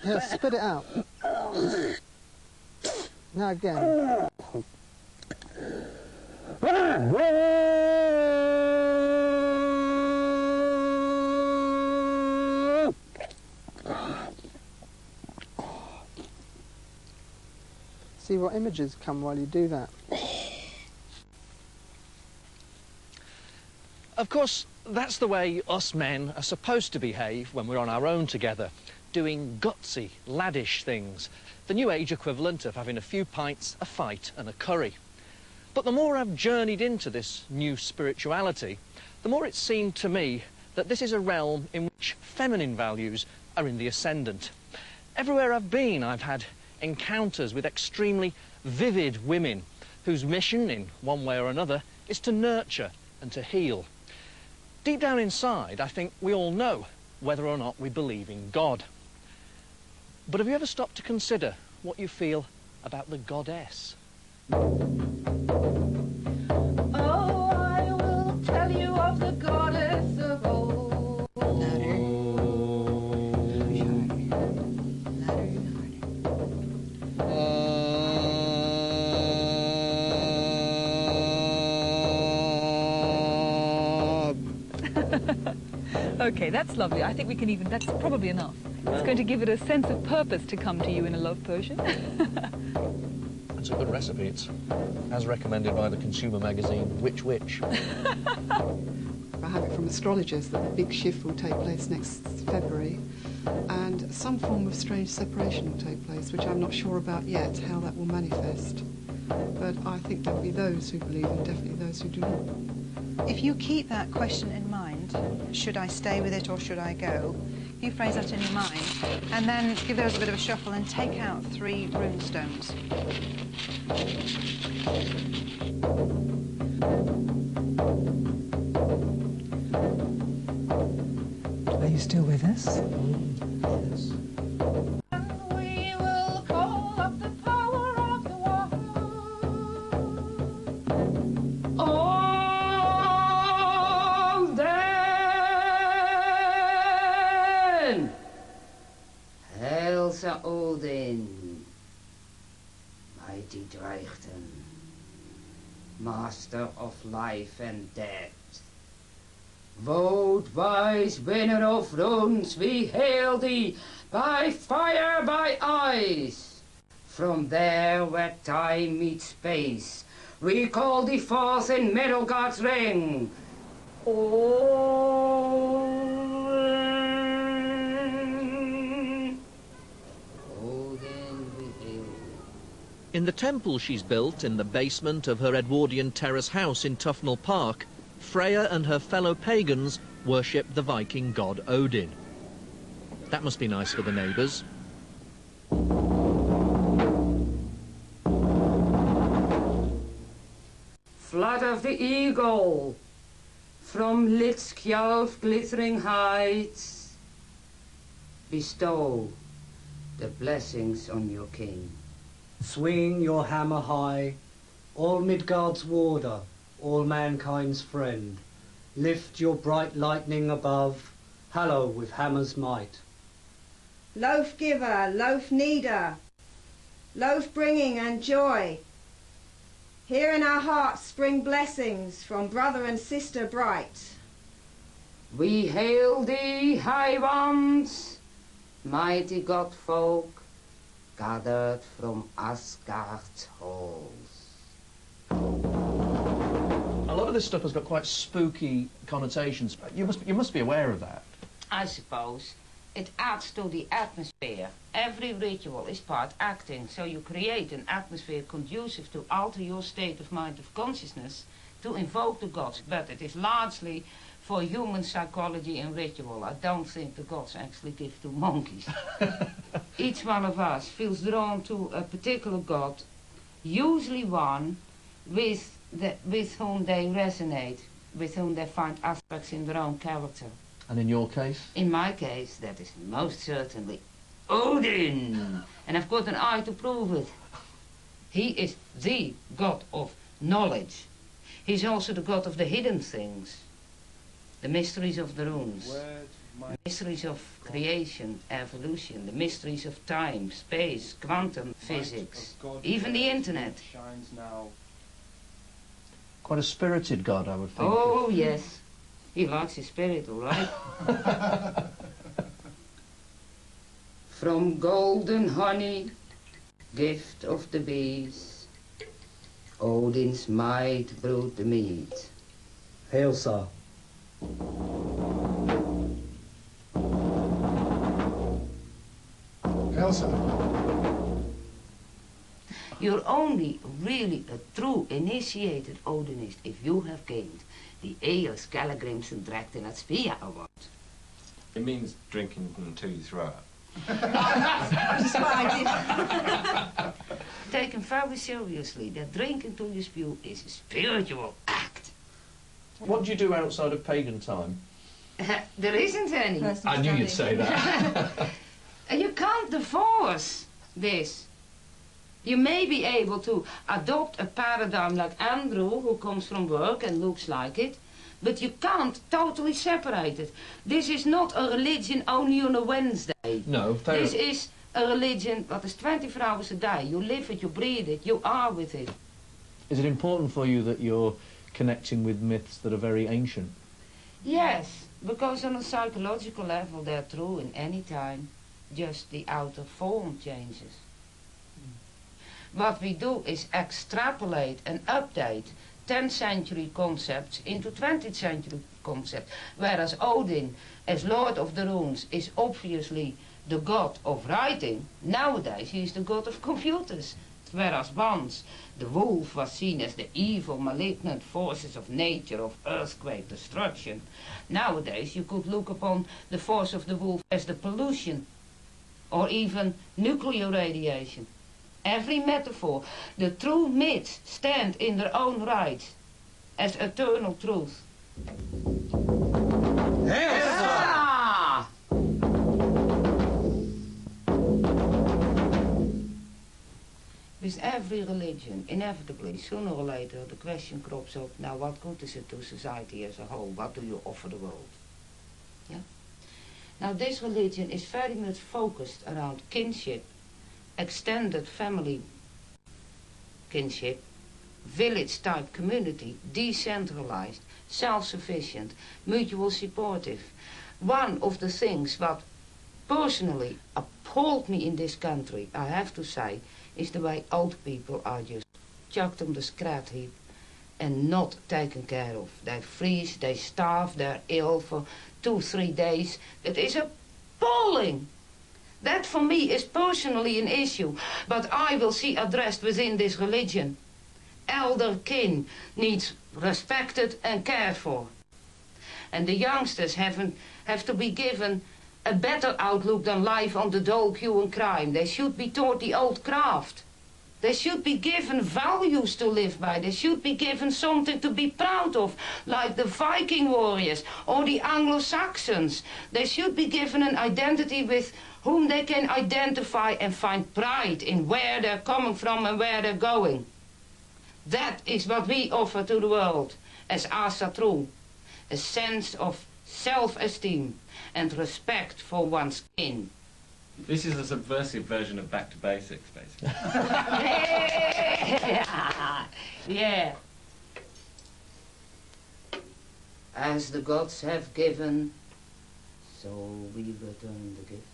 Yeah, spit it out. Now again. See what images come while you do that. Of course, that's the way us men are supposed to behave when we're on our own together, doing gutsy, laddish things, the new age equivalent of having a few pints, a fight and a curry. But the more I've journeyed into this new spirituality, the more it seemed to me that this is a realm in which feminine values are in the ascendant. Everywhere I've been, I've had encounters with extremely vivid women whose mission, in one way or another, is to nurture and to heal. Deep down inside, I think we all know whether or not we believe in God. But have you ever stopped to consider what you feel about the goddess? Oh, I will tell you of the goddess of old. Louder. Okay, that's lovely. I think we can even, that's probably enough. It's going to give it a sense of purpose to come to you in a love potion. It's a good recipe. It's as recommended by the consumer magazine, Which Witch. I have it from astrologers that the big shift will take place next February, and some form of strange separation will take place, which I'm not sure about yet, how that will manifest. But I think there will be those who believe and definitely those who do not. If you keep that question in mind, should I stay with it or should I go? You phrase that in your mind, and then give those a bit of a shuffle and take out 3 rune stones. Are you still with us? Yes. We will call up the power of the water. Olden! Hail Sir Odin, mighty Dreichten, master of life and death. Vote wise winner of runes, we hail thee by fire, by ice. From there where time meets space, we call thee forth in Midgard's ring. Odin, we hail thee. In the temple she's built in the basement of her Edwardian terrace house in Tufnell Park, Freya and her fellow pagans worship the Viking god Odin. That must be nice for the neighbours. Flood of the eagle, from Litskjalf glittering heights, bestow the blessings on your king. Swing your hammer high, all Midgard's warder, all mankind's friend. Lift your bright lightning above, hallow with hammer's might. Loaf giver, loaf kneader, loaf bringing and joy. Here in our hearts spring blessings from brother and sister bright. We hail thee, high ones, mighty god folk, gathered from Asgard's halls. A lot of this stuff has got quite spooky connotations. You must be aware of that. I suppose it adds to the atmosphere. Every ritual is part acting, so you create an atmosphere conducive to alter your state of mind of consciousness to invoke the gods, but it is largely for human psychology and ritual. I don't think the gods actually give to monkeys. Each one of us feels drawn to a particular god, usually one with whom they resonate, with whom they find aspects in their own character. And in your case? In my case, that is most certainly Odin. And I've got an eye to prove it. He is the god of knowledge. He's also the god of the hidden things, the mysteries of the runes, the mysteries of creation, evolution, the mysteries of time, space, quantum physics, even the internet. Quite a spirited god, I would think. Oh, yes. He likes his spirit, all right. From golden honey, gift of the bees, Odin's might brewed the mead. Hail, sir. Hail, sir. You're only really a true initiated Odinist if you have gained the Eos Galagrimson Drakten at Spia Award. It means drinking until you throw up. Taken very seriously, that drinking till you spew is a spiritual act. What do you do outside of pagan time? There isn't any. I knew you'd say that. And you can't divorce this. You may be able to adopt a paradigm like Andrew, who comes from work and looks like it, but you can't totally separate it. This is not a religion only on a Wednesday. No. This is a religion that is 24 hours a day. You live it, you breathe it, you are with it. Is it important for you that you're connecting with myths that are very ancient? Yes, because on a psychological level they're true in any time. Just the outer form changes. What we do is extrapolate and update 10th century concepts into 20th century concepts. Whereas Odin, as Lord of the Runes, is obviously the god of writing, nowadays he is the god of computers. Whereas once the wolf was seen as the evil, malignant forces of nature, of earthquake, destruction, nowadays you could look upon the force of the wolf as the pollution or even nuclear radiation. Every metaphor, the true myths stand in their own right as eternal truth. Ah! With every religion, inevitably, sooner or later, the question crops up, now what good is it to society as a whole? What do you offer the world? Yeah? Now this religion is very much focused around kinship, extended family kinship, village-type community, decentralized, self-sufficient, mutual supportive. One of the things that personally appalled me in this country, I have to say, is the way old people are just chucked on the scrap heap and not taken care of. They freeze, they starve, they're ill for 2-3 days. It is appalling. That for me is personally an issue, but I will see addressed within this religion. Elder kin needs respected and cared for. And the youngsters have to be given a better outlook than life on the dole queue and crime. They should be taught the old craft. They should be given values to live by. They should be given something to be proud of, like the Viking warriors or the Anglo-Saxons. They should be given an identity with whom they can identify and find pride in where they're coming from and where they're going. That is what we offer to the world as Asatru, a sense of self-esteem and respect for one's kin. This is a subversive version of Back to Basics, basically. Yeah. As the gods have given, so we return the gift.